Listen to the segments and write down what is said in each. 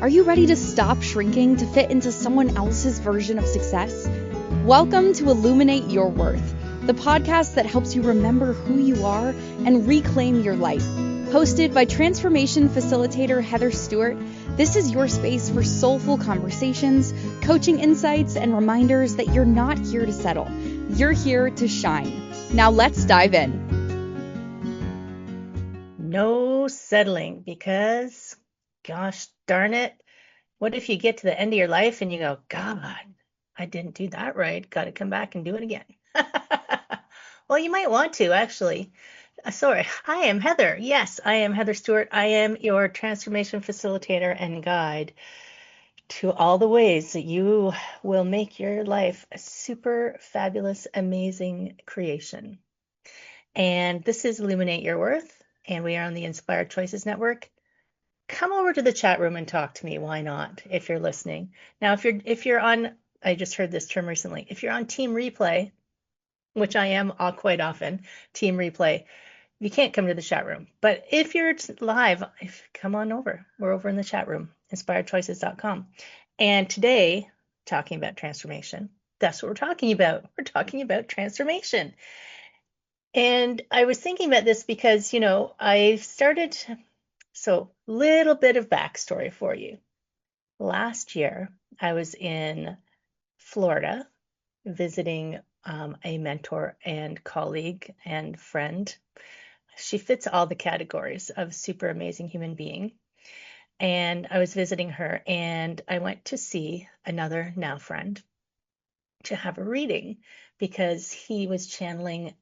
Are you ready to stop shrinking to fit into someone else's version of success? Welcome to Illuminate Your Worth, the podcast that helps you remember who you are and reclaim your life. Hosted by transformation facilitator Heather Stewart, this is your space for soulful conversations, coaching insights, and reminders that you're not here to settle. You're here to shine. Now let's dive in. No settling, because gosh darn it, what if you get to the end of your life and you go, God, I didn't do that right. Got to come back and do it again. Well, you might want to actually. Sorry, I am Heather. Yes, I am Heather Stewart. I am your transformation facilitator and guide to all the ways that you will make your life a super fabulous, amazing creation. And this is Illuminate Your Worth, and we are on the Inspired Choices Network. Come over to the chat room and talk to me. Why not? If you're listening. Now, if you're on, I just heard this term recently. If you're on Team Replay, which I am quite often, Team Replay, you can't come to the chat room. But if you're live, come on over. We're over in the chat room, inspiredchoices.com. And today, talking about transformation. That's what we're talking about. We're talking about transformation. And I was thinking about this because, I started, so little bit of backstory for you. Last year, I was in Florida visiting a mentor and colleague and friend. She fits all the categories of super amazing human being. And I was visiting her, and I went to see another now friend to have a reading because he was channeling,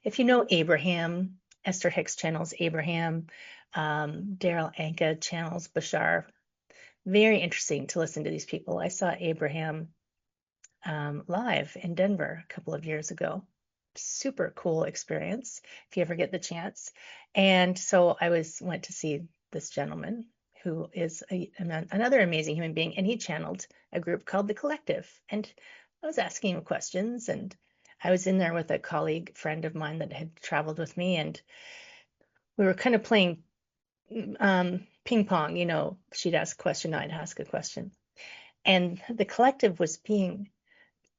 if you know Abraham, Esther Hicks channels Abraham, Daryl Anka channels Bashar. Very interesting to listen to these people. I saw Abraham live in Denver a couple of years ago. Super cool experience if you ever get the chance. And so I went to see this gentleman who is another amazing human being, and he channeled a group called The Collective. And I was asking him questions, and I was in there with a colleague friend of mine that had traveled with me, and we were kind of playing ping pong. She'd ask a question, I'd ask a question. And The Collective was being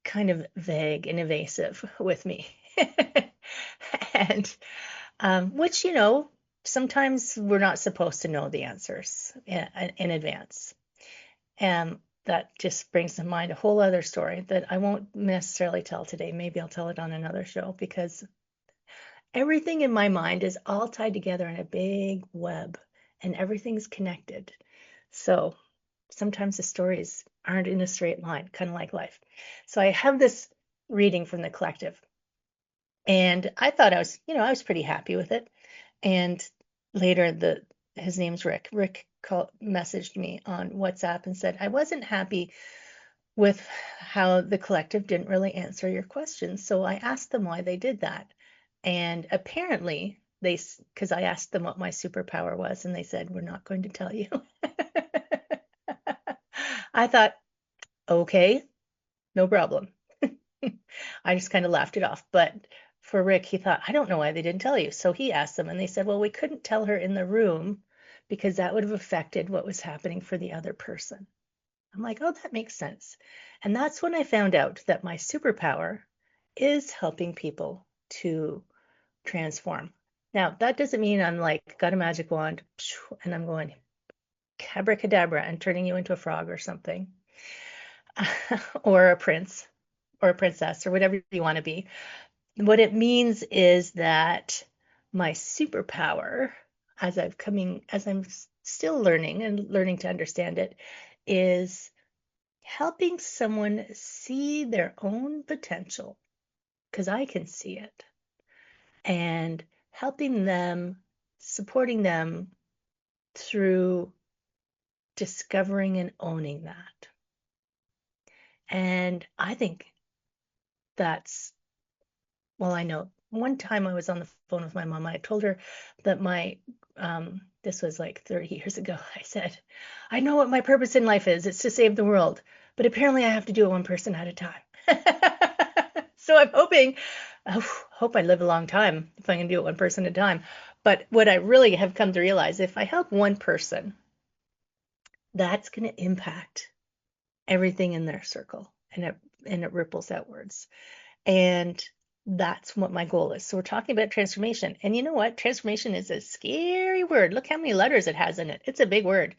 kind of vague and evasive with me. And which, sometimes we're not supposed to know the answers in advance. And that just brings to mind a whole other story that I won't necessarily tell today. Maybe I'll tell it on another show, because everything in my mind is all tied together in a big web, and everything's connected. So sometimes the stories aren't in a straight line, kind of like life. So I have this reading from The Collective, and I thought I was pretty happy with it. And later, his name's Rick. Rick messaged me on WhatsApp and said, I wasn't happy with how The Collective didn't really answer your questions. So I asked them why they did that. And apparently because I asked them what my superpower was, and they said, we're not going to tell you. I thought, okay, no problem. I just kind of laughed it off. But for Rick, he thought, I don't know why they didn't tell you. So he asked them, and they said, well, we couldn't tell her in the room because that would have affected what was happening for the other person. I'm like, oh, that makes sense. And that's when I found out that my superpower is helping people to transform. Now, that doesn't mean I'm like, got a magic wand and I'm going abracadabra and turning you into a frog or something, or a prince or a princess or whatever you want to be. What it means is that my superpower, as I'm still learning to understand it, is helping someone see their own potential, because I can see it, and helping them, supporting them through discovering and owning that. And I think I know one time I was on the phone with my mom. I told her that this was like 30 years ago. I said, I know what my purpose in life is. It's to save the world. But apparently I have to do it one person at a time. So I'm hope I live a long time if I can do it one person at a time. But what I really have come to realize, if I help one person, that's going to impact everything in their circle, and it ripples outwards. And that's what my goal is. So we're talking about transformation. And you know what? Transformation is a scary word. Look how many letters it has in it. It's a big word.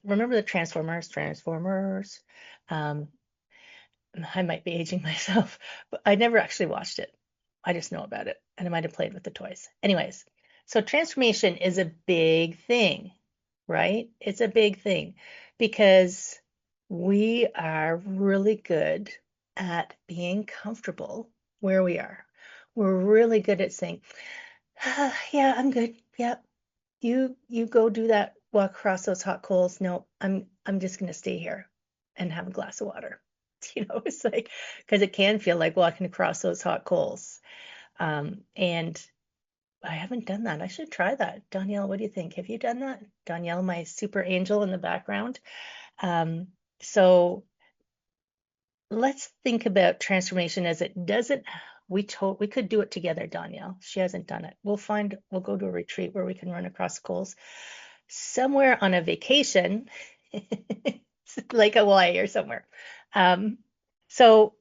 Remember the Transformers. Um, I might be aging myself, but I never actually watched it. I just know about it, and I might have played with the toys. Anyways, so transformation is a big thing, right? It's a big thing because we are really good at being comfortable where we are. We're really good at saying, yeah, I'm good. Yep. You go do that, walk across those hot coals. No, I'm just gonna stay here and have a glass of water. It's like, because it can feel like walking across those hot coals. And I haven't done that. I should try that. Danielle, what do you think? Have you done that? Danielle, my super angel in the background. So let's think about transformation as it doesn't. We could do it together, Danielle. She hasn't done it. We'll go to a retreat where we can run across the coals somewhere on a vacation, like Hawaii or somewhere. So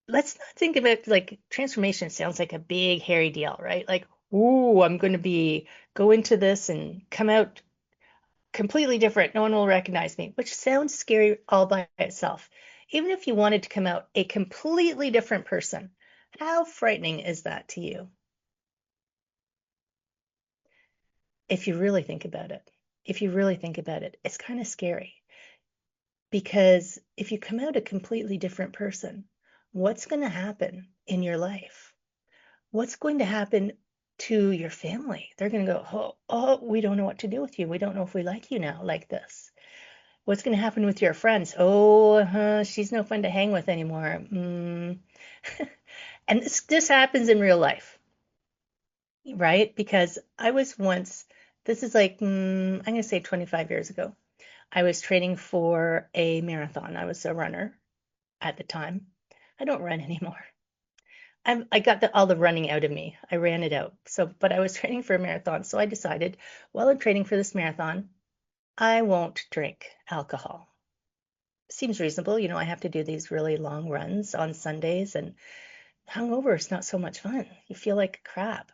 let's not think about, like, transformation sounds like a big hairy deal, right? Like, ooh, I'm going to go into this and come out completely different. No one will recognize me, which sounds scary all by itself. Even if you wanted to come out a completely different person, how frightening is that to you? If you really think about it, it's kind of scary. Because if you come out a completely different person, what's going to happen in your life? What's going to happen to your family? They're going to go, we don't know what to do with you. We don't know if we like you now like this. What's going to happen with your friends? She's no fun to hang with anymore. And this happens in real life, right? Because I was once, this is like, I'm going to say 25 years ago. I was training for a marathon. I was a runner at the time. I don't run anymore. I got all the running out of me. I ran it out. But I was training for a marathon. So I decided, while I'm training for this marathon, I won't drink alcohol. Seems reasonable. I have to do these really long runs on Sundays, and hungover is not so much fun. You feel like crap.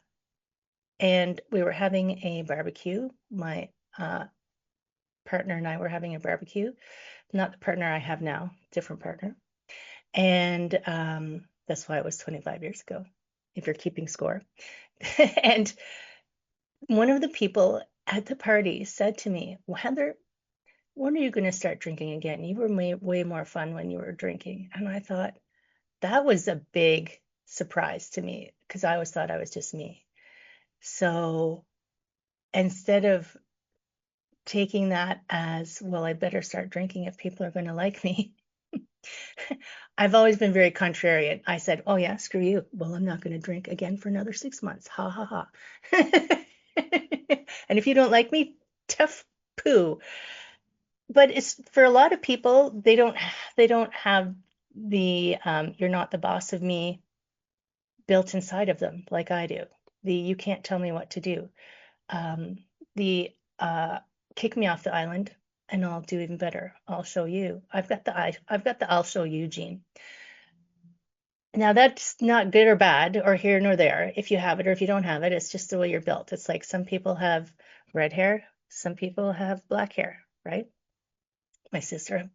And we were having a barbecue. My partner and I were having a barbecue. Not the partner I have now, different partner. And that's why it was 25 years ago, if you're keeping score. And one of the people at the party said to me, well, Heather, when are you going to start drinking again? You were way more fun when you were drinking. And I thought that was a big surprise to me, because I always thought I was just me. So instead of taking that as, well, I better start drinking if people are going to like me, I've always been very contrarian. I said, oh yeah, screw you. Well, I'm not going to drink again for another 6 months. Ha ha ha. And if you don't like me, tough poo. But it's for a lot of people, they don't have the you're not the boss of me built inside of them like I do. The you can't tell me what to do. Um, the kick me off the island and I'll do even better. I'll show you. I've got the I'll show you gene. Now that's not good or bad or here nor there. If you have it or if you don't have it, it's just the way you're built. It's like some people have red hair, some people have black hair, right? My sister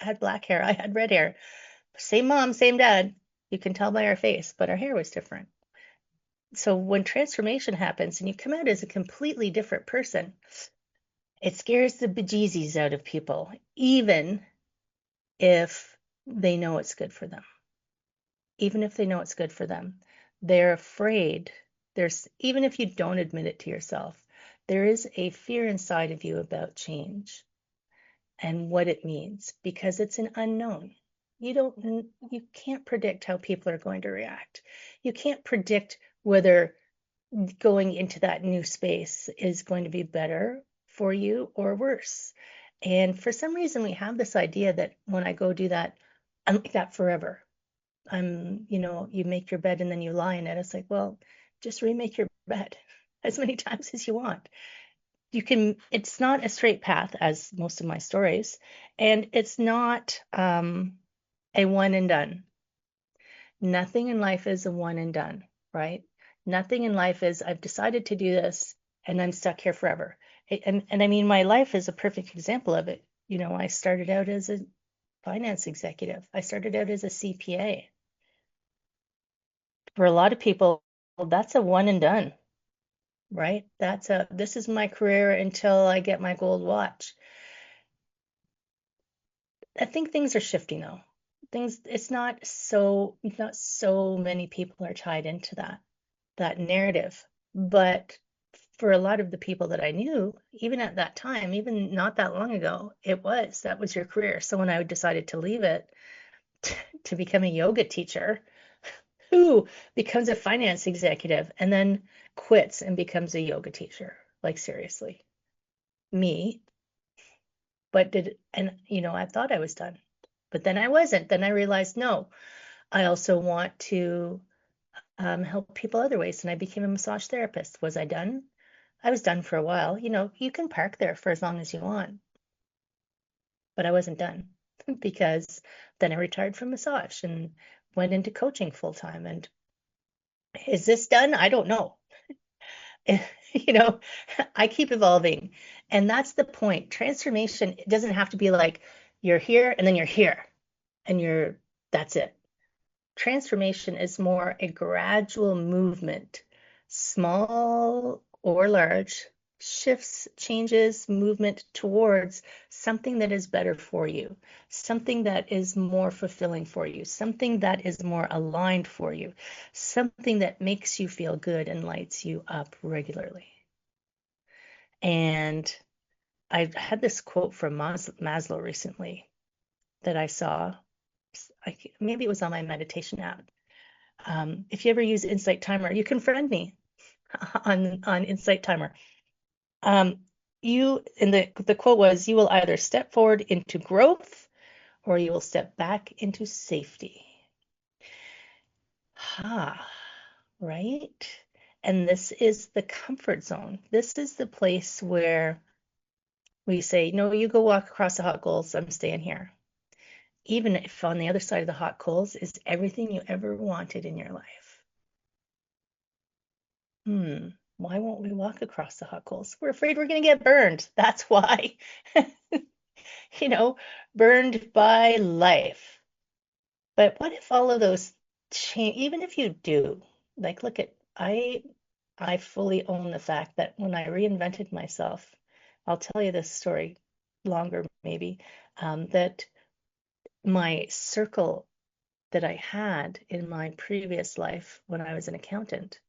had black hair, I had red hair. Same mom, same dad. You can tell by our face, but our hair was different. So when transformation happens and you come out as a completely different person, it scares the bejesus out of people, even if they know it's good for them. Even if they know it's good for them, they're afraid. Even if you don't admit it to yourself, there is a fear inside of you about change and what it means, because it's an unknown. You can't predict how people are going to react. You can't predict whether going into that new space is going to be better for you or worse. And for some reason, we have this idea that when I go do that, I'm like that forever. You make your bed and then you lie in it. It's like, well, just remake your bed as many times as you want. it's not a straight path as most of my stories, and it's not a one and done. Nothing in life is a one and done, right? Nothing in life is I've decided to do this and I'm stuck here forever. And I mean, my life is a perfect example of it. I started out as a finance executive. I started out as a CPA. For a lot of people, that's a one and done, right? This is my career until I get my gold watch. I think things are shifting though. It's not so many people are tied into that narrative. But for a lot of the people that I knew, even at that time, even not that long ago, that was your career. So when I decided to leave it to become a yoga teacher, who becomes a finance executive and then quits and becomes a yoga teacher? Like seriously, me. I thought I was done, but then I wasn't. Then I realized, no, I also want to help people other ways. And I became a massage therapist. Was I done? I was done for a while. You can park there for as long as you want, but I wasn't done because then I retired from massage and went into coaching full time. And is this done? I don't know. you know, I keep evolving. And that's the point. Transformation, it doesn't have to be like you're here and then you're here and that's it. Transformation is more a gradual movement, small or large, shifts, changes, movement towards something that is better for you, something that is more fulfilling for you, something that is more aligned for you, something that makes you feel good and lights you up regularly. And I had this quote from Maslow recently that I saw. Maybe it was on my meditation app. If you ever use Insight Timer, you can friend me on Insight Timer. And the quote was, "You will either step forward into growth or you will step back into safety." Right? And this is the comfort zone. This is the place where we say, no, you go walk across the hot coals, I'm staying here. Even if on the other side of the hot coals is everything you ever wanted in your life. Why won't we walk across the hot coals? We're afraid we're going to get burned. That's why. Burned by life. But what if all of those change, even if you do, like, look at, I fully own the fact that when I reinvented myself, I'll tell you this story longer maybe, that my circle that I had in my previous life when I was an accountant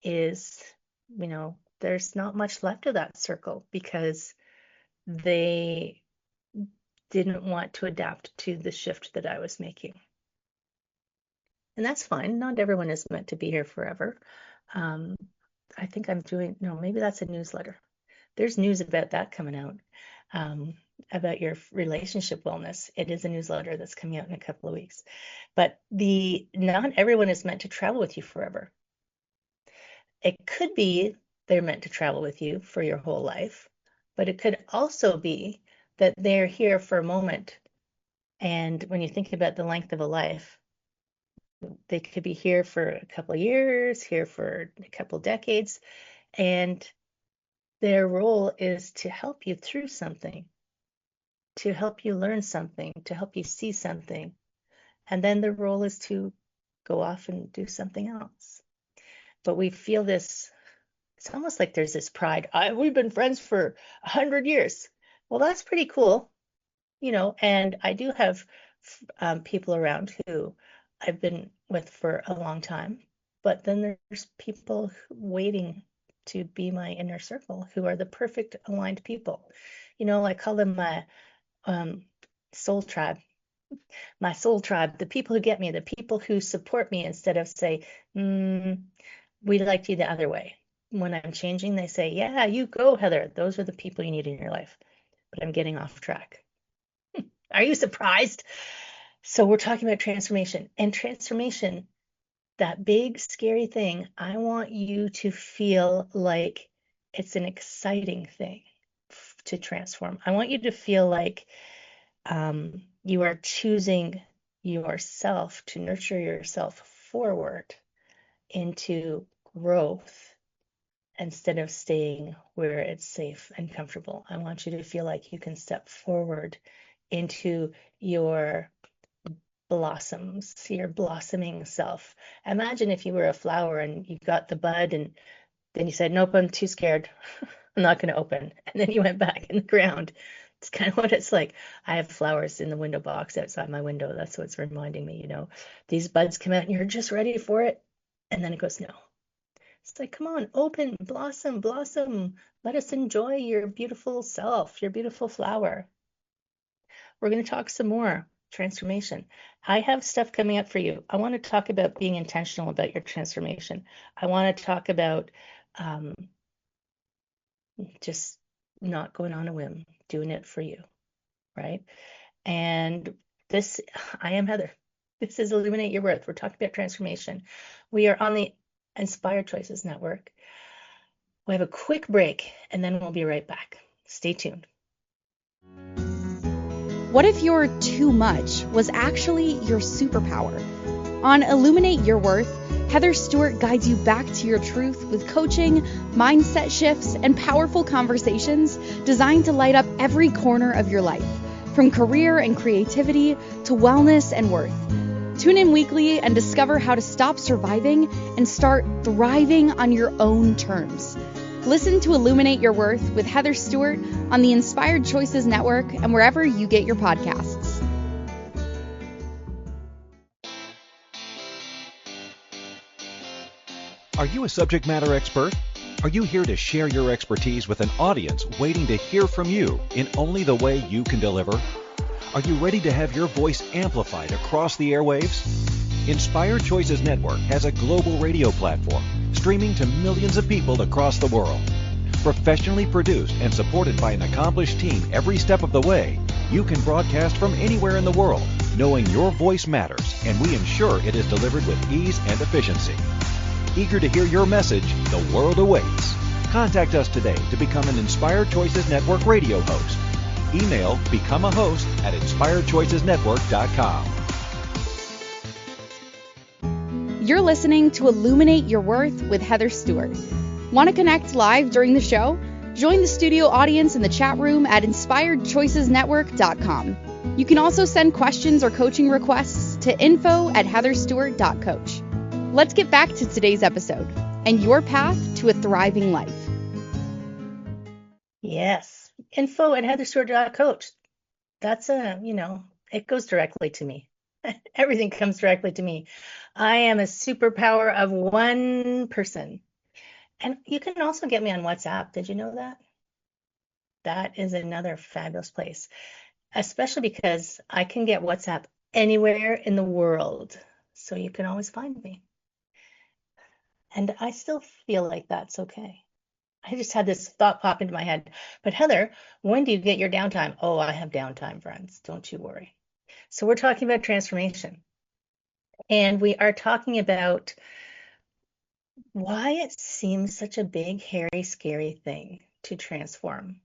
is, there's not much left of that circle because they didn't want to adapt to the shift that I was making. And that's fine. Not everyone is meant to be here forever. I think maybe that's a newsletter. There's news about that coming out, about your relationship wellness. It is a newsletter that's coming out in a couple of weeks. But not everyone is meant to travel with you forever. It could be they're meant to travel with you for your whole life, but it could also be that they're here for a moment. And when you think about the length of a life, they could be here for a couple of years, here for a couple of decades, and their role is to help you through something, to help you learn something, to help you see something. And then the role is to go off and do something else. But we feel this, it's almost like there's this pride. We've been friends for 100 years. Well, that's pretty cool, and I do have people around who I've been with for a long time, but then there's people waiting to be my inner circle who are the perfect aligned people. I call them my soul tribe. My soul tribe, the people who get me, the people who support me instead of say, we liked you the other way. When I'm changing, they say, yeah, you go, Heather. Those are the people you need in your life. But I'm getting off track. Are you surprised? So we're talking about transformation. And transformation, that big, scary thing, I want you to feel like It's an exciting thing to transform. I want you to feel like you are choosing yourself to nurture yourself forward into growth instead of staying where it's safe and comfortable. I want you to feel like you can step forward into your blossoms, your blossoming self. Imagine if you were a flower and you got the bud and then you said, nope, I'm too scared. I'm not going to open. And then you went back in the ground. It's kind of what it's like. I have flowers in the window box outside my window. That's what's reminding me, these buds come out and you're just ready for it. And then it goes, no. It's like, come on, open, blossom, blossom. Let us enjoy your beautiful self, your beautiful flower. We're going to talk some more transformation. I have stuff coming up for you. I want to talk about being intentional about your transformation. I want to talk about just not going on a whim, doing it for you, right? And I am Heather. This is Illuminate Your Worth. We're talking about transformation. We are on the Inspired Choices Network. We have a quick break and then we'll be right back. Stay tuned. What if your too much was actually your superpower? On Illuminate Your Worth, Heather Stewart guides you back to your truth with coaching, mindset shifts, and powerful conversations designed to light up every corner of your life, from career and creativity to wellness and worth. Tune in weekly and discover how to stop surviving and start thriving on your own terms. Listen to Illuminate Your Worth with Heather Stewart on the Inspired Choices Network and wherever you get your podcasts. Are you a subject matter expert? Are you here to share your expertise with an audience waiting to hear from you in only the way you can deliver? Are you ready to have your voice amplified across the airwaves? Inspired Choices Network has a global radio platform streaming to millions of people across the world. Professionally produced and supported by an accomplished team every step of the way, you can broadcast from anywhere in the world, knowing your voice matters, and we ensure it is delivered with ease and efficiency. Eager to hear your message, the world awaits. Contact us today to become an Inspired Choices Network radio host. Email becomeahost@inspiredchoicesnetwork.com. You're listening to Illuminate Your Worth with Heather Stewart. Want to connect live during the show? Join the studio audience in the chat room at inspiredchoicesnetwork.com. You can also send questions or coaching requests to info@heatherstewart.coach. Let's get back to today's episode and your path to a thriving life. Yes, info@heatherstewart.coach. That's it goes directly to me. Everything comes directly to me. I am a superpower of one person. And you can also get me on WhatsApp. Did you know that? That is another fabulous place, especially because I can get WhatsApp anywhere in the world. So you can always find me. And I still feel like that's okay. I just had this thought pop into my head. But Heather, when do you get your downtime? Oh, I have downtime, friends. Don't you worry. So we're talking about transformation. And we are talking about why it seems such a big, hairy, scary thing to transform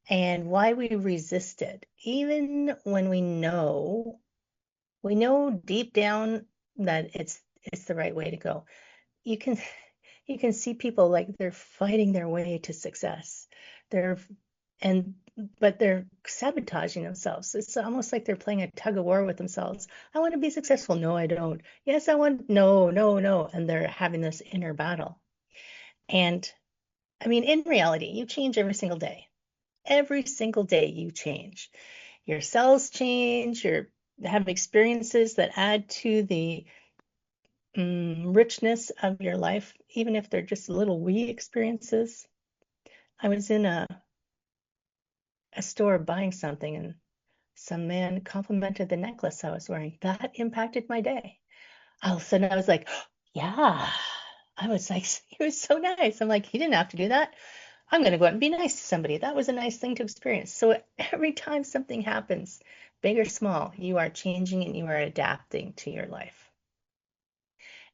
and why we resist it, even when we know deep down that it's the right way to go. You can see people like they're fighting their way to success. But they're sabotaging themselves. It's almost like they're playing a tug of war with themselves. I want to be successful. No, I don't. Yes, I want. No, no, no. And they're having this inner battle. And I mean, in reality, you change every single day. Every single day you change. Your cells change. You have experiences that add to the richness of your life, even if they're just little wee experiences. I was in a store buying something and some man complimented the necklace I was wearing. That impacted my day. All of a sudden I was like, yeah. I was like, he was so nice. I'm like, he didn't have to do that. I'm going to go out and be nice to somebody. That was a nice thing to experience. So every time something happens, big or small, you are changing and you are adapting to your life.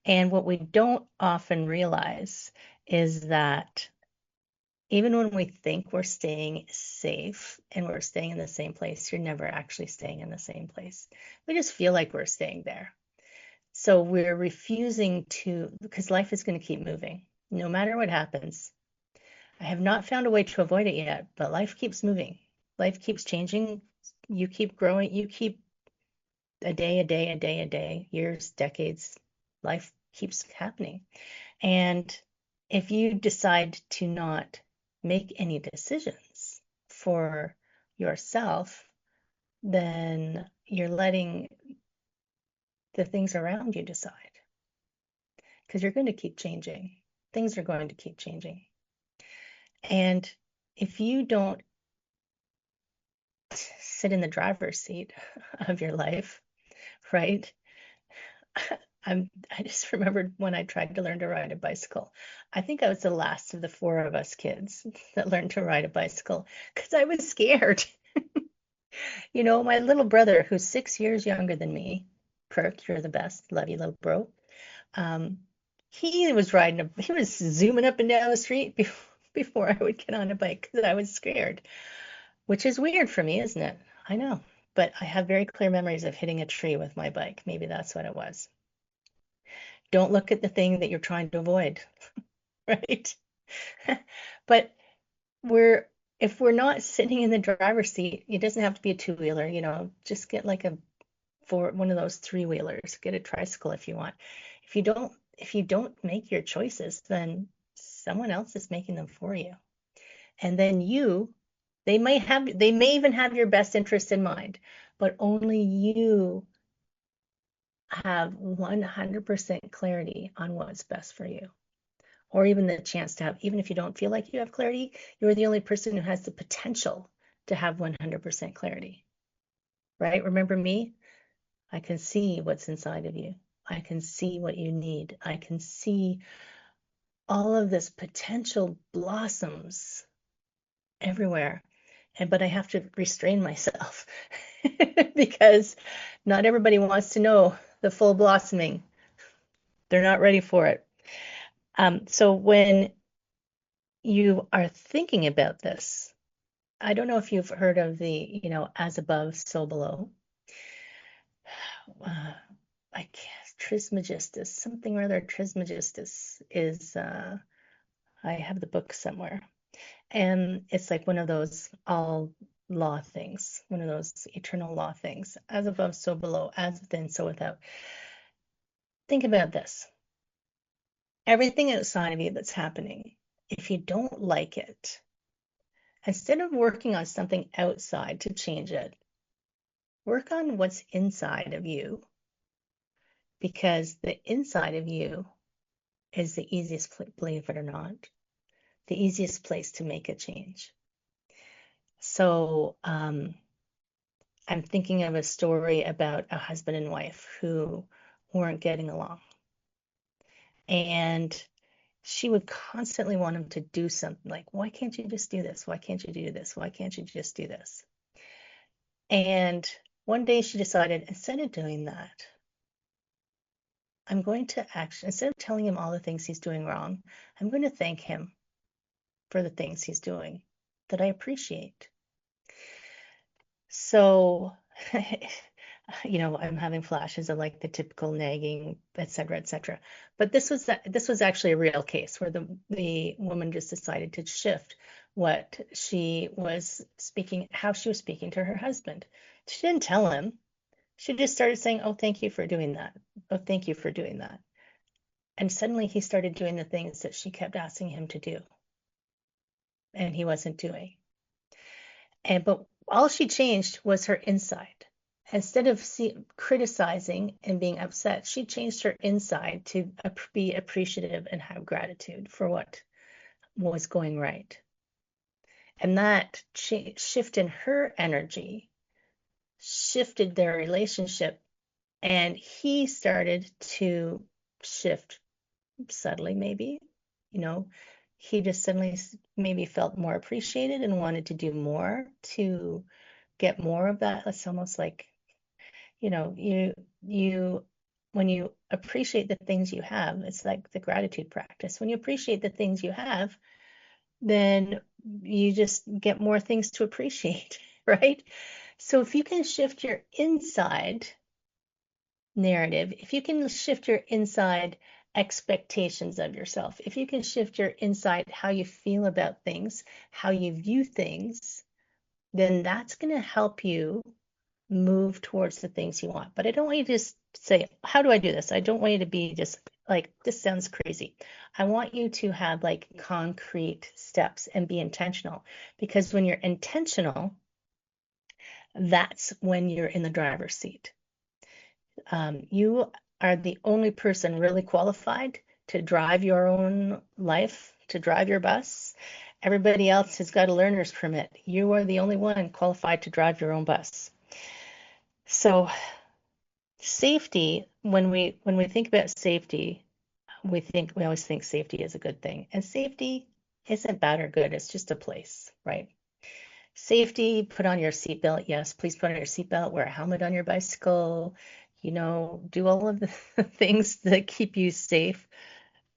And what we don't often realize is that Even when we think we're staying safe and we're staying in the same place, you're never actually staying in the same place. We just feel like we're staying there. So we're refusing to, because life is going to keep moving no matter what happens. I have not found a way to avoid it yet, but life keeps moving. Life keeps changing. You keep growing. You keep a day, years, decades. Life keeps happening. And if you decide to not make any decisions for yourself, then you're letting the things around you decide, because you're going to keep changing. Things are going to keep changing. And if you don't sit in the driver's seat of your life, right? I just remembered when I tried to learn to ride a bicycle. I think I was the last of the four of us kids that learned to ride a bicycle because I was scared. My little brother, who's 6 years younger than me, Perk, you're the best, love you, little bro. Um, he was zooming up and down the street before I would get on a bike because I was scared, which is weird for me, isn't it? I know, but I have very clear memories of hitting a tree with my bike. Maybe that's what it was. Don't look at the thing that you're trying to avoid, right? But if we're not sitting in the driver's seat, it doesn't have to be a two-wheeler, just get like one of those three-wheelers, get a tricycle if you want. If you don't make your choices, then someone else is making them for you. And then they may even have your best interest in mind, but only you have 100% clarity on what's best for you, or even the chance to have. Even if you don't feel like you have clarity, you're the only person who has the potential to have 100% clarity, right? Remember me? I can see what's inside of you. I can see what you need. I can see all of this potential blossoms everywhere. But I have to restrain myself because not everybody wants to know the full blossoming. They're not ready for it. So when you are thinking about this, I don't know if you've heard of the, as above, so below. I guess Trismegistus, something or other. Trismegistus is, I have the book somewhere. And it's like one of those all law things, one of those eternal law things. As above, so below, as within, so without. Think about this. Everything outside of you that's happening, if you don't like it, instead of working on something outside to change it, work on what's inside of you, because the inside of you is the easiest, believe it or not, the easiest place to make a change. So I'm thinking of a story about a husband and wife who weren't getting along. And she would constantly want him to do something like, why can't you just do this? Why can't you do this? Why can't you just do this? And one day she decided, instead of doing that, I'm going to instead of telling him all the things he's doing wrong, I'm going to thank him for the things he's doing that I appreciate. So, I'm having flashes of like the typical nagging, et cetera, et cetera. But this was actually a real case where the woman just decided to shift what she was speaking, how she was speaking to her husband. She didn't tell him. She just started saying, "Oh, thank you for doing that. Oh, thank you for doing that." And suddenly he started doing the things that she kept asking him to do, and he wasn't doing. But all she changed was her inside. Instead of criticizing and being upset, she changed her inside to be appreciative and have gratitude for what was going right. And that shift in her energy shifted their relationship, and he started to shift subtly, maybe. He just suddenly maybe felt more appreciated and wanted to do more to get more of that. It's almost like, you when you appreciate the things you have, it's like the gratitude practice. When you appreciate the things you have, then you just get more things to appreciate, right? So if you can shift your inside narrative, if you can shift your inside expectations of yourself, if you can shift your inside how you feel about things, how you view things, then that's going to help you move towards the things you want. But I don't want you to just say, how do I do this? I don't want you to be just like, this sounds crazy. I want you to have like concrete steps and be intentional, because when you're intentional, that's when you're in the driver's seat. You are the only person really qualified to drive your own life, to drive your bus. Everybody else has got a learner's permit. You are the only one qualified to drive your own bus. So safety, when we think about safety, we always think safety is a good thing. And safety isn't bad or good, it's just a place, right? Safety, put on your seatbelt. Yes, please put on your seatbelt, wear a helmet on your bicycle, do all of the things that keep you safe.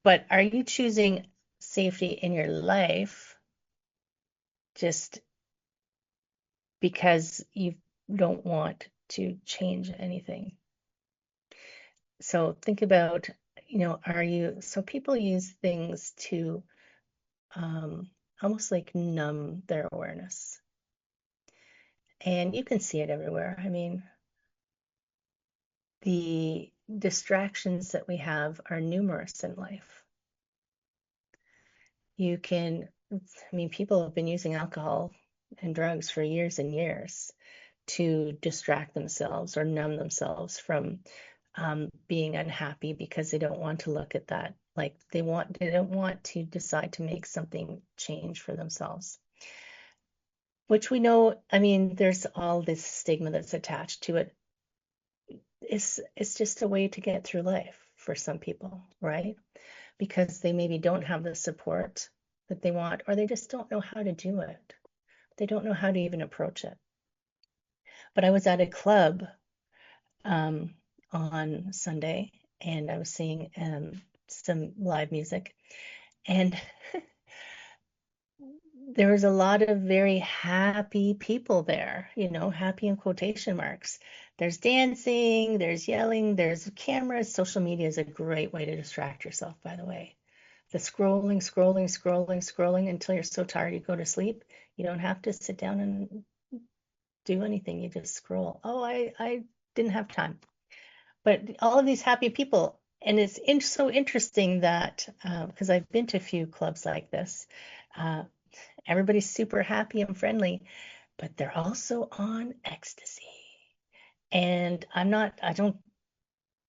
But are you choosing safety in your life just because you don't want to change anything? So think about, so people use things to almost like numb their awareness. And you can see it everywhere. I mean, the distractions that we have are numerous in life. People have been using alcohol and drugs for years and years to distract themselves or numb themselves from being unhappy, because they don't want to look at that. Like they don't want to decide to make something change for themselves. Which we know, there's all this stigma that's attached to it. It's just a way to get through life for some people, right? Because they maybe don't have the support that they want, or they just don't know how to do it. They don't know how to even approach it. But I was at a club on Sunday, and I was seeing some live music, and there was a lot of very happy people there, happy in quotation marks. There's dancing, there's yelling, there's cameras. Social media is a great way to distract yourself, by the way. The scrolling until you're so tired you go to sleep. You don't have to sit down and do anything. You just scroll. Oh, I didn't have time. But all of these happy people, and it's so interesting that because I've been to a few clubs like this, everybody's super happy and friendly, but they're also on ecstasy. And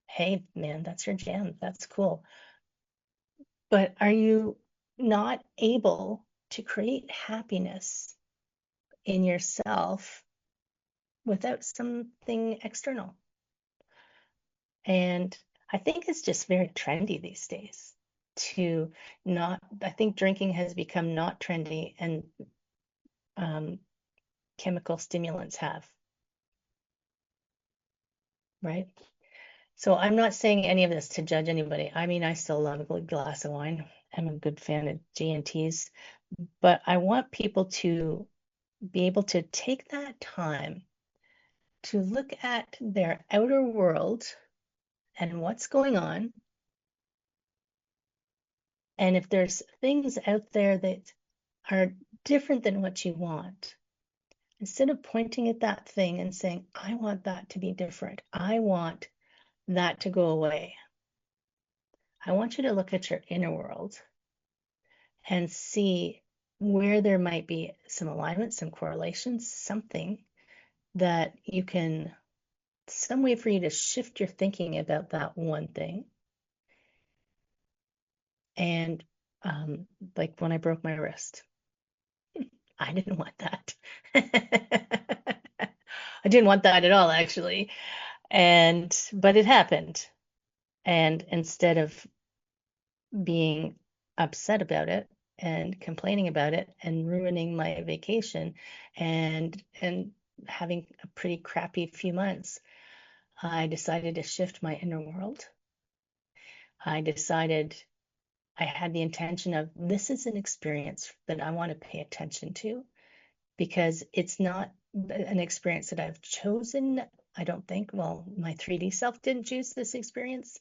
hey man, that's your jam. That's cool. But are you not able to create happiness in yourself without something external? And I think it's just very trendy these days I think drinking has become not trendy, and chemical stimulants have, right? So I'm not saying any of this to judge anybody. I still love a good glass of wine. I'm a good fan of G&Ts, but I want people to be able to take that time to look at their outer world and what's going on. And if there's things out there that are different than what you want, instead of pointing at that thing and saying, I want that to be different, I want that to go away, I want you to look at your inner world and see where there might be some alignment, some correlations, something that some way for you to shift your thinking about that one thing. And like when I broke my wrist, I didn't want that. I didn't want that at all, actually. But it happened. And instead of being upset about it and complaining about it and ruining my vacation and having a pretty crappy few months, I decided to shift my inner world. I decided I had the intention of, this is an experience that I want to pay attention to, because it's not an experience that I've chosen. I don't think, well, my 3D self didn't choose this experience,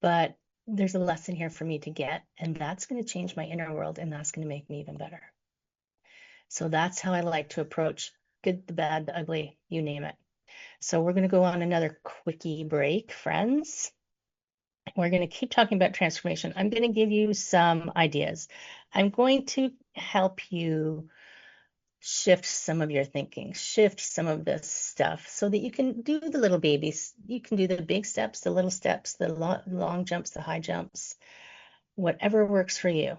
but there's a lesson here for me to get, and that's going to change my inner world, and that's going to make me even better. So that's how I like to approach good, the bad, the ugly, you name it. So we're going to go on another quickie break, friends. We're going to keep talking about transformation. I'm going to give you some ideas. I'm going to help you shift some of your thinking, shift some of this stuff so that you can do the little babies. You can do the big steps, the little steps, the long jumps, the high jumps, whatever works for you,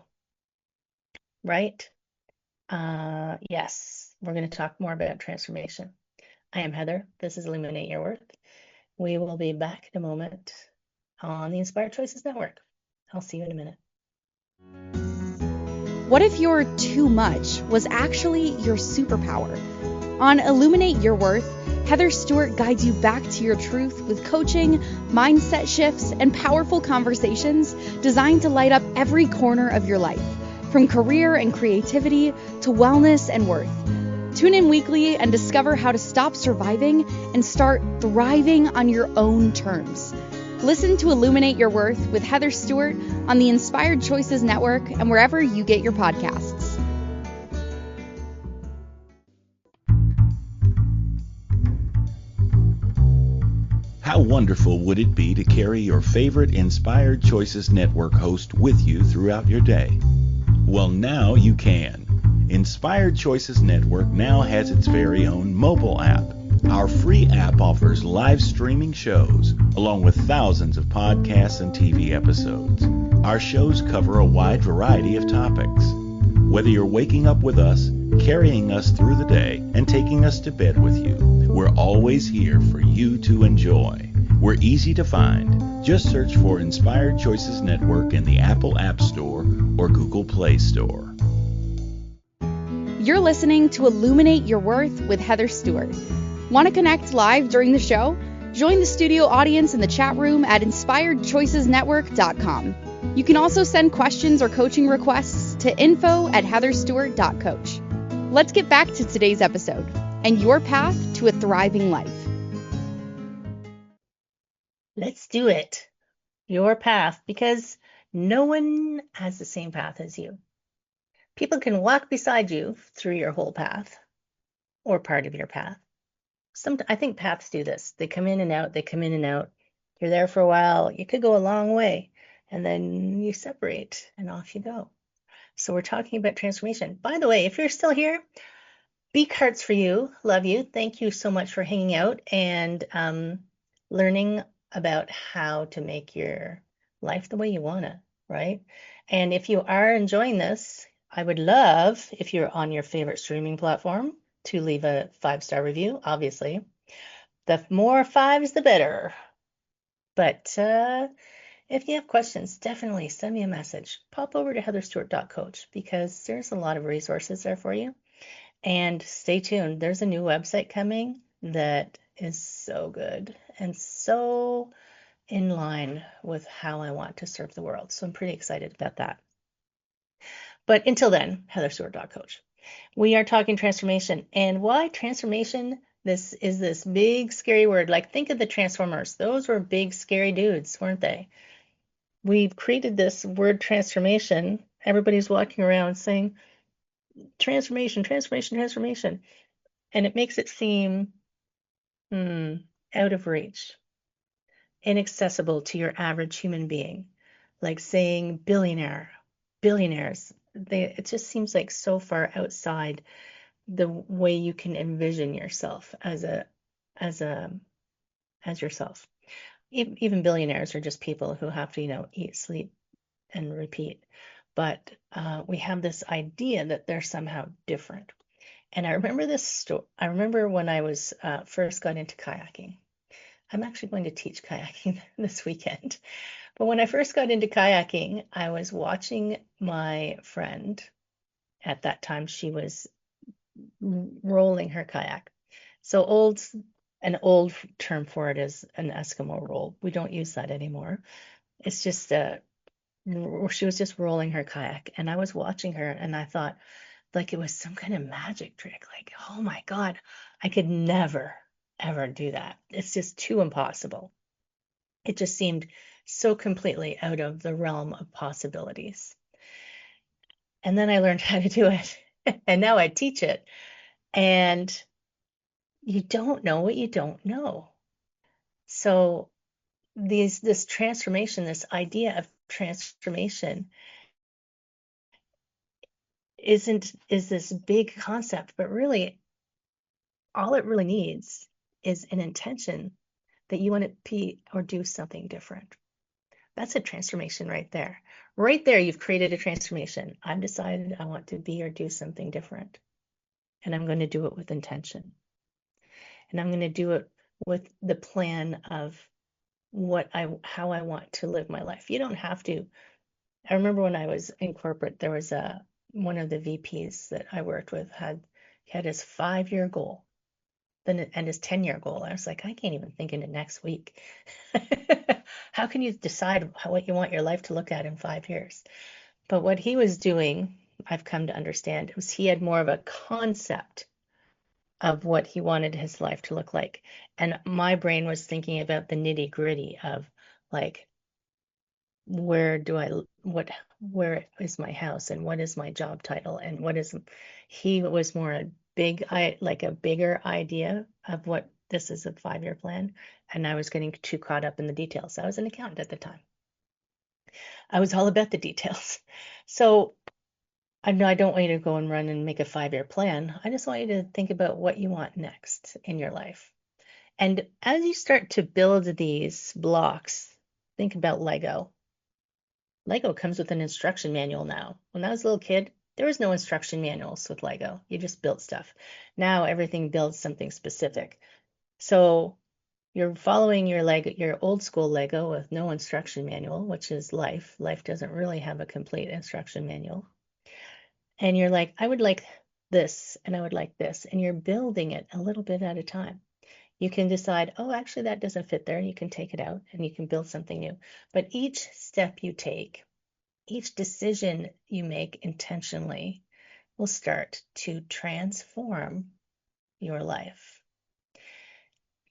right? Yes, we're going to talk more about transformation. I am Heather. This is Illuminate Your Worth. We will be back in a moment on the Inspired Choices Network. I'll see you in a minute. What if your too much was actually your superpower? On Illuminate Your Worth, Heather Stewart guides you back to your truth with coaching, mindset shifts, and powerful conversations designed to light up every corner of your life, from career and creativity to wellness and worth. Tune in weekly and discover how to stop surviving and start thriving on your own terms. Listen to Illuminate Your Worth with Heather Stewart on the Inspired Choices Network and wherever you get your podcasts. How wonderful would it be to carry your favorite Inspired Choices Network host with you throughout your day? Well, now you can. Inspired Choices Network now has its very own mobile app. Our free app offers live streaming shows, along with thousands of podcasts and TV episodes. Our shows cover a wide variety of topics. Whether you're waking up with us, carrying us through the day, and taking us to bed with you, we're always here for you to enjoy. We're easy to find. Just search for Inspired Choices Network in the Apple App Store or Google Play Store. You're listening to Illuminate Your Worth with Heather Stewart. Want to connect live during the show? Join the studio audience in the chat room at inspiredchoicesnetwork.com. You can also send questions or coaching requests to info@heatherstewart.coach. Let's get back to today's episode and your path to a thriving life. Let's do it. Your path, because no one has the same path as you. People can walk beside you through your whole path or part of your path. I think paths do this. They come in and out. They come in and out. You're there for a while. You could go a long way, and then you separate, and off you go. So we're talking about transformation. By the way, if you're still here, big hearts for you. Love you. Thank you so much for hanging out and learning about how to make your life the way you want it, right? And if you are enjoying this, I would love, if you're on your favorite streaming platform, to leave a 5-star review, obviously. The more fives, the better. But if you have questions, definitely send me a message. Pop over to heatherstewart.coach, because there's a lot of resources there for you. And stay tuned. There's a new website coming that is so good and so in line with how I want to serve the world. So I'm pretty excited about that. But until then, heatherstewart.coach. We are talking transformation. And why transformation? This is this big, scary word. Like, think of the Transformers. Those were big, scary dudes, weren't they? We've created this word transformation. Everybody's walking around saying, transformation, transformation, transformation. And it makes it seem out of reach, inaccessible to your average human being. Like saying billionaires. It just seems like so far outside the way you can envision yourself as yourself. Even billionaires are just people who have to, eat, sleep, and repeat. But we have this idea that they're somehow different. And I remember this story. I remember when I was first got into kayaking. I'm actually going to teach kayaking this weekend. But when I first got into kayaking, I was watching my friend. At that time, she was rolling her kayak. So an old term for it is an Eskimo roll. We don't use that anymore. It's just she was just rolling her kayak, and I was watching her, and I thought, like it was some kind of magic trick. Like, oh my God, I could never, ever do that. It's just too impossible. It just seemed so completely out of the realm of possibilities. And then I learned how to do it, and now I teach it. And you don't know what you don't know. So this transformation, this idea of transformation is this big concept, but really all it really needs is an intention that you want to be or do something different. That's a transformation right there. Right there, you've created a transformation. I've decided I want to be or do something different, and I'm going to do it with intention. And I'm going to do it with the plan of how I want to live my life. You don't have to. I remember when I was in corporate, there was one of the VPs that I worked with had his 5-year goal, and his 10-year goal. I was like, I can't even think into next week. How can you decide what you want your life to look at in 5 years? But what he was doing, I've come to understand, was he had more of a concept of what he wanted his life to look like. And my brain was thinking about the nitty gritty of like, where is my house, and what is my job title, and he was more a bigger idea of what this is a 5-year plan. And I was getting too caught up in the details. I was an accountant at the time. I was all about the details. So I don't want you to go and run and make a 5-year plan. I just want you to think about what you want next in your life. And as you start to build these blocks, think about Lego. Lego comes with an instruction manual now. When I was a little kid, there was no instruction manuals with Lego. You just built stuff. Now everything builds something specific. So you're following your old school Lego with no instruction manual, which is life. Life doesn't really have a complete instruction manual. And you're like, I would like this, and I would like this. And you're building it a little bit at a time. You can decide, oh, actually, that doesn't fit there. You can take it out and you can build something new. But each step you take, each decision you make intentionally will start to transform your life.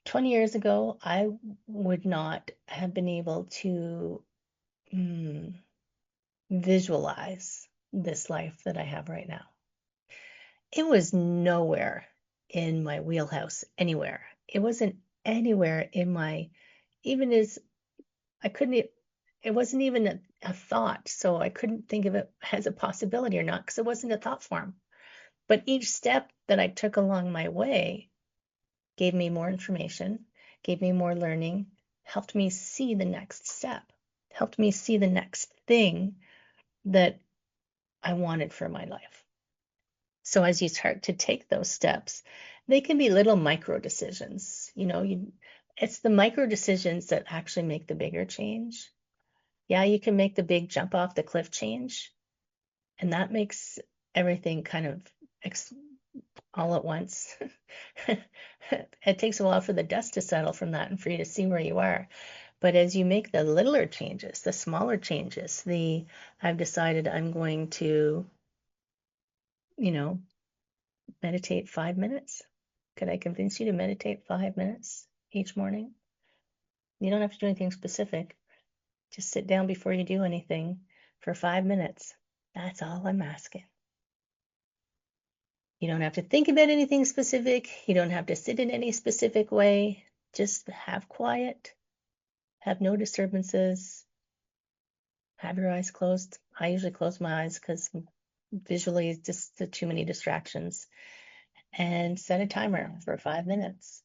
20 years ago, I would not have been able to visualize this life that I have right now. It was nowhere in my wheelhouse anywhere. It wasn't anywhere in my, even as I couldn't, it wasn't even a thought. So I couldn't think of it as a possibility or not because it wasn't a thought form. But each step that I took along my way gave me more information, gave me more learning, helped me see the next step, helped me see the next thing that I wanted for my life. So as you start to take those steps, they can be little micro decisions. It's the micro decisions that actually make the bigger change. Yeah, you can make the big jump off the cliff change, and that makes everything kind of all at once. It takes a while for the dust to settle from that and for you to see where you are. But as you make the littler changes, the smaller changes, I've decided I'm going to, meditate 5 minutes. Could I convince you to meditate 5 minutes each morning? You don't have to do anything specific. Just sit down before you do anything for 5 minutes. That's all I'm asking. You don't have to think about anything specific. You don't have to sit in any specific way. Just have quiet, have no disturbances, have your eyes closed. I usually close my eyes because visually it's just too many distractions. And set a timer for 5 minutes.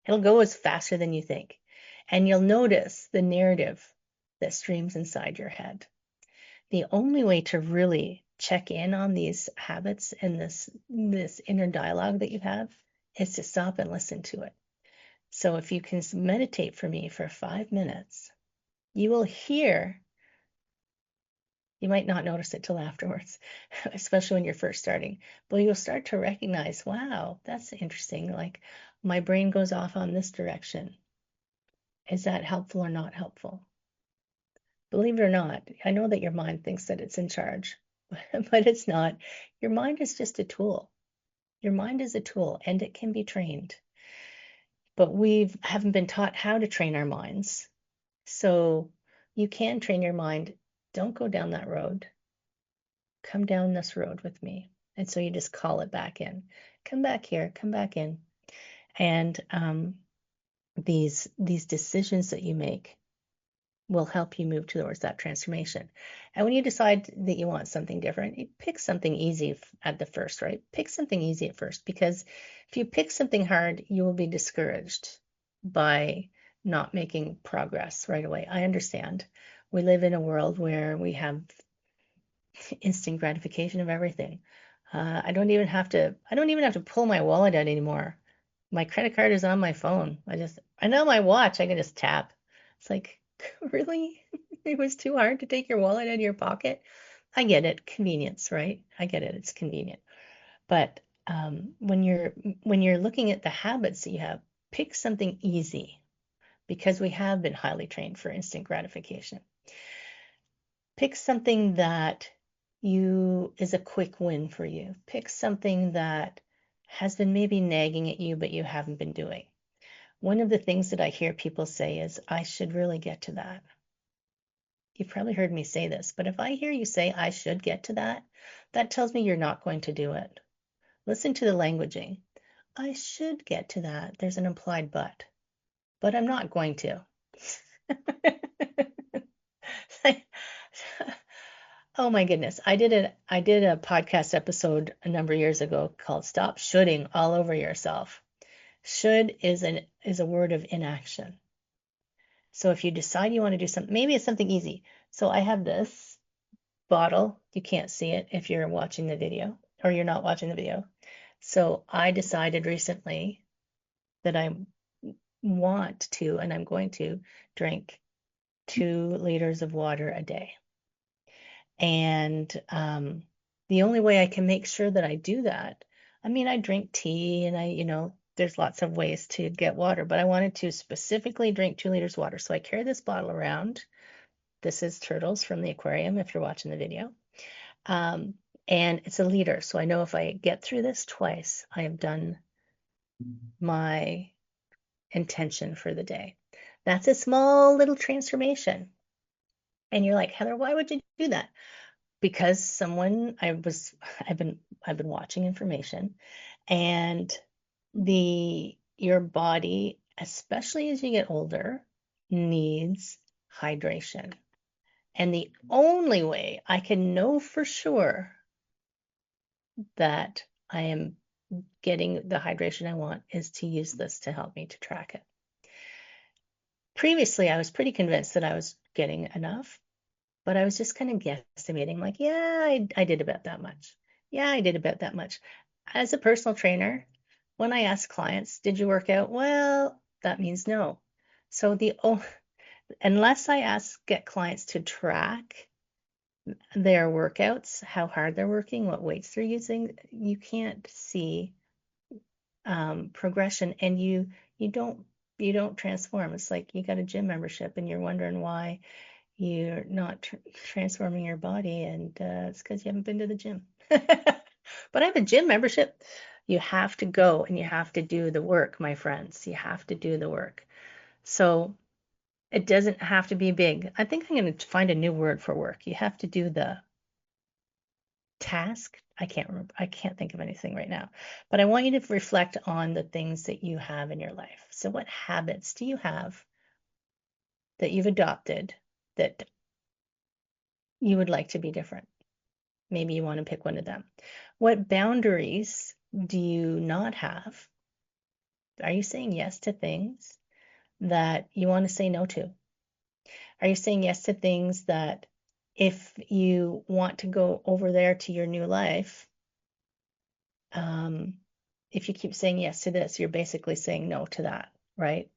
It'll go as faster than you think. And you'll notice the narrative that streams inside your head. The only way to really check in on these habits and this inner dialogue that you have is to stop and listen to it. So if you can meditate for me for 5 minutes, you will hear, you might not notice it till afterwards, especially when you're first starting, but you'll start to recognize, wow, that's interesting. Like my brain goes off on this direction. Is that helpful or not helpful? Believe it or not, I know that your mind thinks that it's in charge, but it's not. Your mind is just a tool. Your mind is a tool and it can be trained. But we haven't been taught how to train our minds. So you can train your mind. Don't go down that road. Come down this road with me. And so you just call it back in. Come back here, come back in. And these decisions that you make will help you move towards that transformation. And when you decide that you want something different, you pick something easy at the first, right? Pick something easy at first, because if you pick something hard, you will be discouraged by not making progress right away. I understand. We live in a world where we have instant gratification of everything. I don't even have to pull my wallet out anymore. My credit card is on my phone. I know my watch, I can just tap. It's like, really? It was too hard to take your wallet out of your pocket? I get it, convenience, right? I get it, it's convenient. But when you're looking at the habits that you have, pick something easy, because we have been highly trained for instant gratification. Pick something that is a quick win for you. Pick something that has been maybe nagging at you, but you haven't been doing. One of the things that I hear people say is, I should really get to that. You've probably heard me say this, but if I hear you say, I should get to that, that tells me you're not going to do it. Listen to the languaging. I should get to that. There's an implied but I'm not going to. Oh my goodness. I did a podcast episode a number of years ago called Stop Shoulding All Over Yourself. Should is a word of inaction. So if you decide you want to do something, maybe it's something easy. So I have this bottle. You can't see it if you're watching the video, or you're not watching the video. So I decided recently that I want to, and I'm going to drink 2 liters of water a day. And the only way I can make sure that I do that, I mean, I drink tea and there's lots of ways to get water, but I wanted to specifically drink 2 liters of water. So I carry this bottle around. This is turtles from the aquarium, if you're watching the video. And it's a liter. So I know if I get through this twice, I have done my intention for the day. That's a small little transformation. And you're like, Heather, why would you do that? Because I've been watching information, and your body, especially as you get older, needs hydration. And the only way I can know for sure that I am getting the hydration I want is to use this to help me to track it. Previously, I was pretty convinced that I was getting enough, but I was just kind of guesstimating, like, yeah, I did about that much. Yeah, I did about that much. As a personal trainer, when I ask clients, did you work out? Well, that means no. So unless I get clients to track their workouts, how hard they're working, what weights they're using, you can't see progression, and you don't transform. It's like you got a gym membership and you're wondering why you're not transforming your body, and it's because you haven't been to the gym. But I have a gym membership. You have to go and you have to do the work, my friends. You have to do the work. So it doesn't have to be big. I think I'm going to find a new word for work. You have to do the task. I can't remember. I can't think of anything right now. But I want you to reflect on the things that you have in your life. So what habits do you have that you've adopted that you would like to be different? Maybe you want to pick one of them. What boundaries do you not have? Are you saying yes to things that you want to say no to? Are you saying yes to things that if you want to go over there to your new life, if you keep saying yes to this, you're basically saying no to that, right?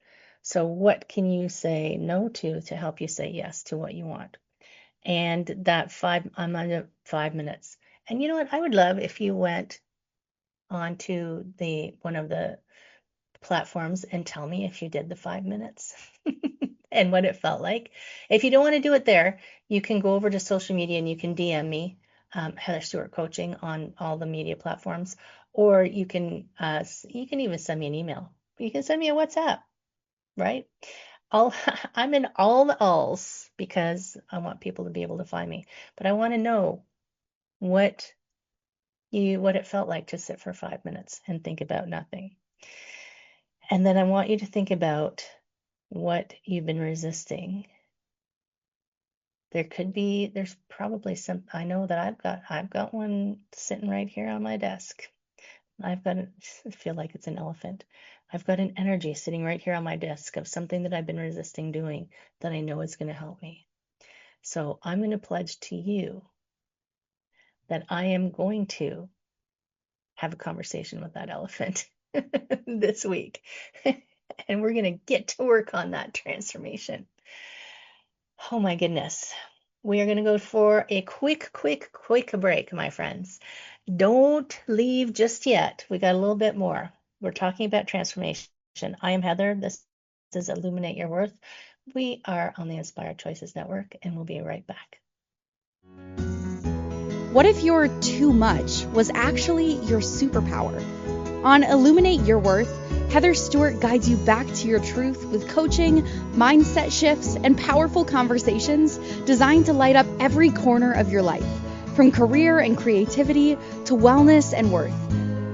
So what can you say no to help you say yes to what you want? And I'm under 5 minutes. And you know what? I would love if you went onto one of the platforms and tell me if you did the 5 minutes. and what it felt like. If you don't want to do it there, you can go over to social media and you can DM me, Heather Stewart Coaching, on all the media platforms, or you can even send me an email. You can send me a WhatsApp, right? I'm in all the alls because I want people to be able to find me, but I want to know what it felt like to sit for 5 minutes and think about nothing. And then I want you to think about what you've been resisting. There's probably some, I know that I've got one sitting right here on my desk. I feel like it's an elephant. I've got an energy sitting right here on my desk of something that I've been resisting doing that I know is going to help me. So I'm going to pledge to you that I am going to have a conversation with that elephant this week. And we're going to get to work on that transformation. Oh my goodness. We are going to go for a quick break, my friends. Don't leave just yet. We got a little bit more. We're talking about transformation. I am Heather. This is Illuminate Your Worth. We are on the Inspired Choices Network, and we'll be right back. What if your too much was actually your superpower? On Illuminate Your Worth, Heather Stewart guides you back to your truth with coaching, mindset shifts, and powerful conversations designed to light up every corner of your life, from career and creativity to wellness and worth.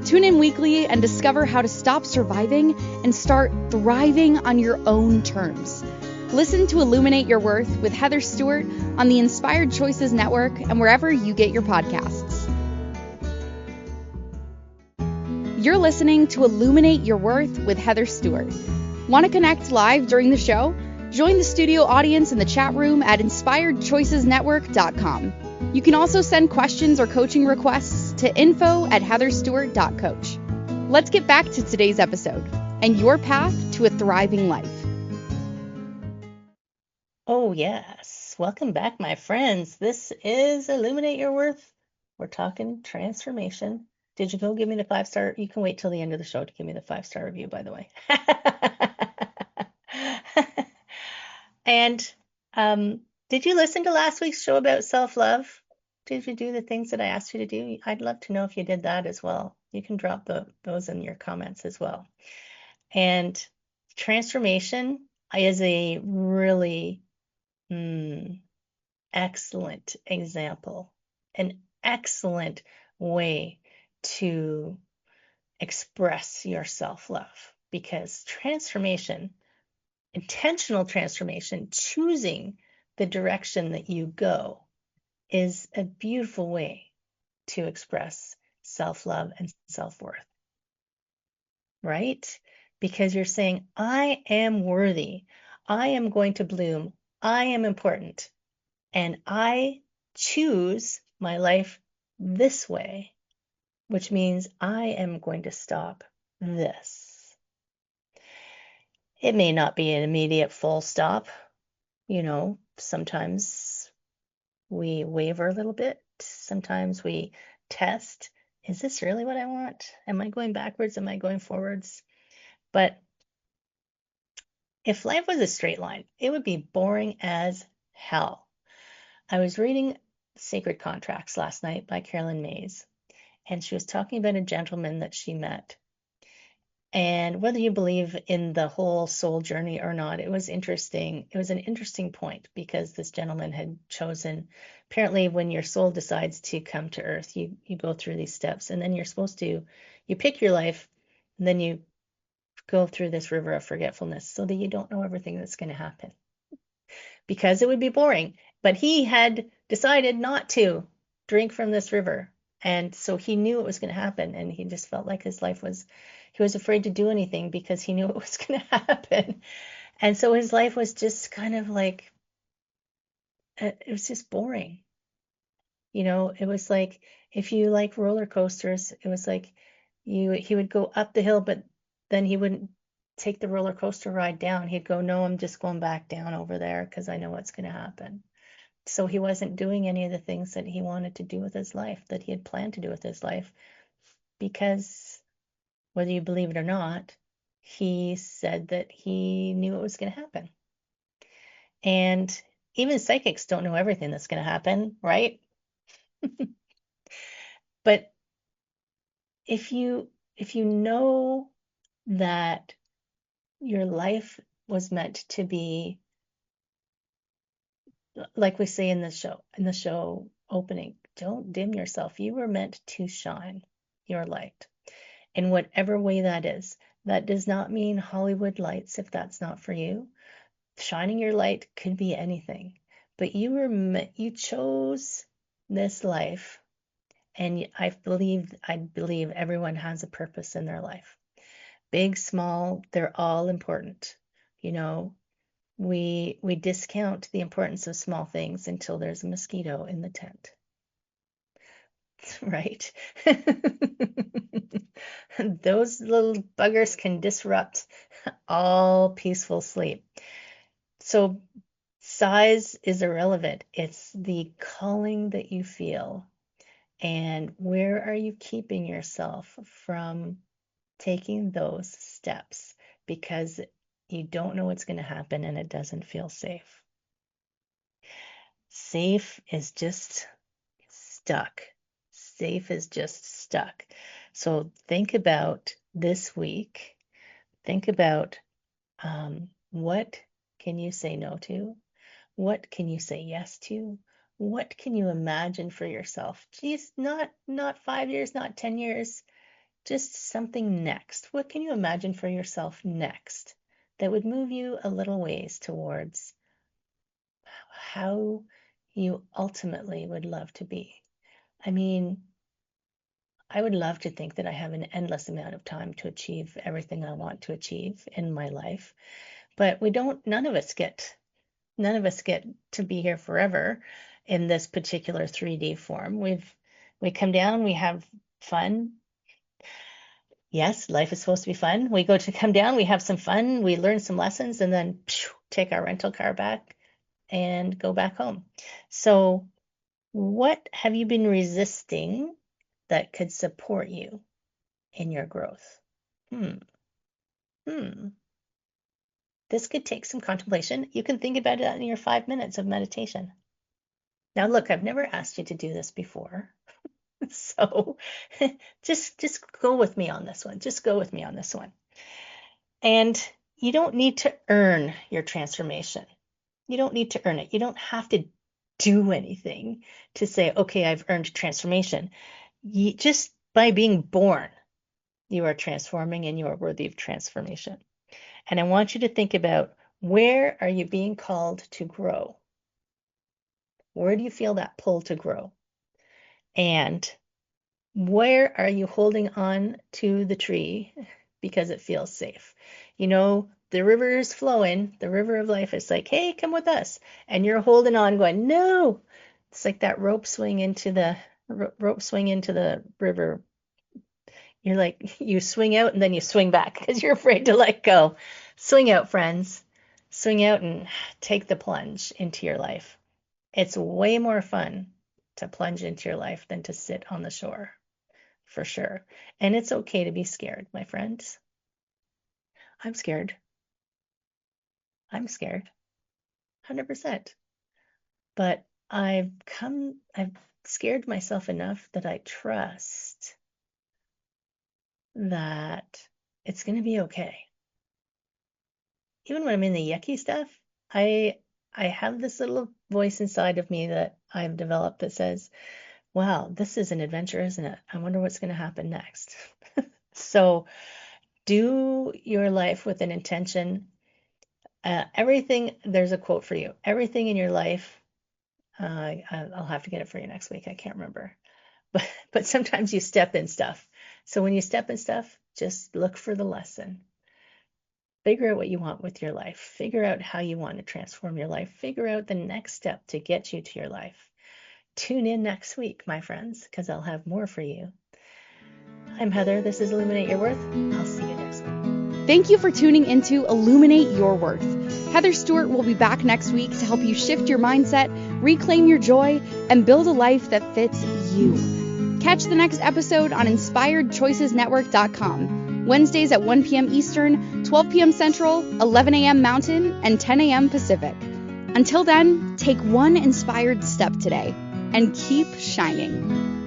Tune in weekly and discover how to stop surviving and start thriving on your own terms. Listen to Illuminate Your Worth with Heather Stewart on the Inspired Choices Network and wherever you get your podcasts. You're listening to Illuminate Your Worth with Heather Stewart. Want to connect live during the show? Join the studio audience in the chat room at inspiredchoicesnetwork.com. You can also send questions or coaching requests to info@heatherstewart.coach. Let's get back to today's episode and your path to a thriving life. Oh, yes. Welcome back, my friends. This is Illuminate Your Worth. We're talking transformation. Did you go give me the 5-star? You can wait till the end of the show to give me the 5-star review, by the way. And did you listen to last week's show about self-love? Did you do the things that I asked you to do? I'd love to know if you did that as well. You can drop those in your comments as well. And transformation is a really excellent example, an excellent way to express your self-love, because transformation, intentional transformation, choosing the direction that you go, is a beautiful way to express self-love and self-worth, right? Because you're saying, I am worthy, I am going to bloom, I am important, and I choose my life this way, which means I am going to stop this. It may not be an immediate full stop. Sometimes we waver a little bit. Sometimes we test. Is this really what I want? Am I going backwards? Am I going forwards? But if life was a straight line, it would be boring as hell. I was reading Sacred Contracts last night by Carolyn Mays, and she was talking about a gentleman that she met. And whether you believe in the whole soul journey or not, it was interesting. It was an interesting point, because this gentleman had chosen, apparently when your soul decides to come to earth, you go through these steps, and then you pick your life, and then you go through this river of forgetfulness so that you don't know everything that's going to happen, because it would be boring. But he had decided not to drink from this river. And so he knew it was going to happen. And he just felt like he was afraid to do anything because he knew it was going to happen. And so his life was just kind of like, it was just boring. It was like, if you like roller coasters, it was like he would go up the hill, but then he wouldn't take the roller coaster ride down. He'd go, no, I'm just going back down over there because I know what's going to happen. So he wasn't doing any of the things that he wanted to do with his life, that he had planned to do with his life, because whether you believe it or not, he said that he knew it was going to happen. And even psychics don't know everything that's going to happen, right? But if you know that your life was meant to be, like we say in the show opening, don't dim yourself. You were meant to shine your light in whatever way that is. That does not mean Hollywood lights if that's not for you. Shining your light could be anything, but you chose this life, and I believe everyone has a purpose in their life. Big, small, they're all important. You know, we discount the importance of small things until there's a mosquito in the tent. Right? Those little buggers can disrupt all peaceful sleep. So size is irrelevant. It's the calling that you feel. And where are you keeping yourself from taking those steps? Because you don't know what's going to happen and it doesn't feel safe. Safe is just stuck. Safe is just stuck. So think about this week. Think about what can you say no to? What can you say yes to? What can you imagine for yourself? Geez, not 5 years, not 10 years, just something next. What can you imagine for yourself next that would move you a little ways towards how you ultimately would love to be? I mean, I would love to think that I have an endless amount of time to achieve everything I want to achieve in my life, but none of us get to be here forever in this particular 3D form. We come down, we have fun. Yes, life is supposed to be fun. We come down, we have some fun, we learn some lessons, and then take our rental car back and go back home. So what have you been resisting that could support you in your growth? This could take some contemplation. You can think about it in your 5 minutes of meditation. Now, look, I've never asked you to do this before. So just go with me on this one. Just go with me on this one. And you don't need to earn your transformation. You don't need to earn it. You don't have to do anything to say, okay, I've earned transformation. Just by being born, you are transforming and you are worthy of transformation. And I want you to think about, where are you being called to grow? Where do you feel that pull to grow? And where are you holding on to the tree because it feels safe? You know, the river is flowing, the river of life is like, hey, come with us. And you're holding on going, no. It's like that rope swing into the river. You're like, you swing out and then you swing back because you're afraid to let go. Swing out, friends. Swing out and take the plunge into your life. It's way more fun to plunge into your life than to sit on the shore, for sure. And it's okay to be scared, my friends. I'm scared. 100%. But I've scared myself enough that I trust that it's going to be okay. Even when I'm in the yucky stuff, I have this little voice inside of me that I've developed that says, wow, this is an adventure, isn't it? I wonder what's going to happen next. So do your life with an intention. There's a quote for you. Everything in your life, I'll have to get it for you next week. I can't remember. But sometimes you step in stuff. So when you step in stuff, just look for the lesson. Figure out what you want with your life. Figure out how you want to transform your life. Figure out the next step to get you to your life. Tune in next week, my friends, because I'll have more for you. I'm Heather. This is Illuminate Your Worth. I'll see you next week. Thank you for tuning into Illuminate Your Worth. Heather Stewart will be back next week to help you shift your mindset, reclaim your joy, and build a life that fits you. Catch the next episode on InspiredChoicesNetwork.com. Wednesdays at 1 p.m. Eastern, 12 p.m. Central, 11 a.m. Mountain, and 10 a.m. Pacific. Until then, take one inspired step today and keep shining.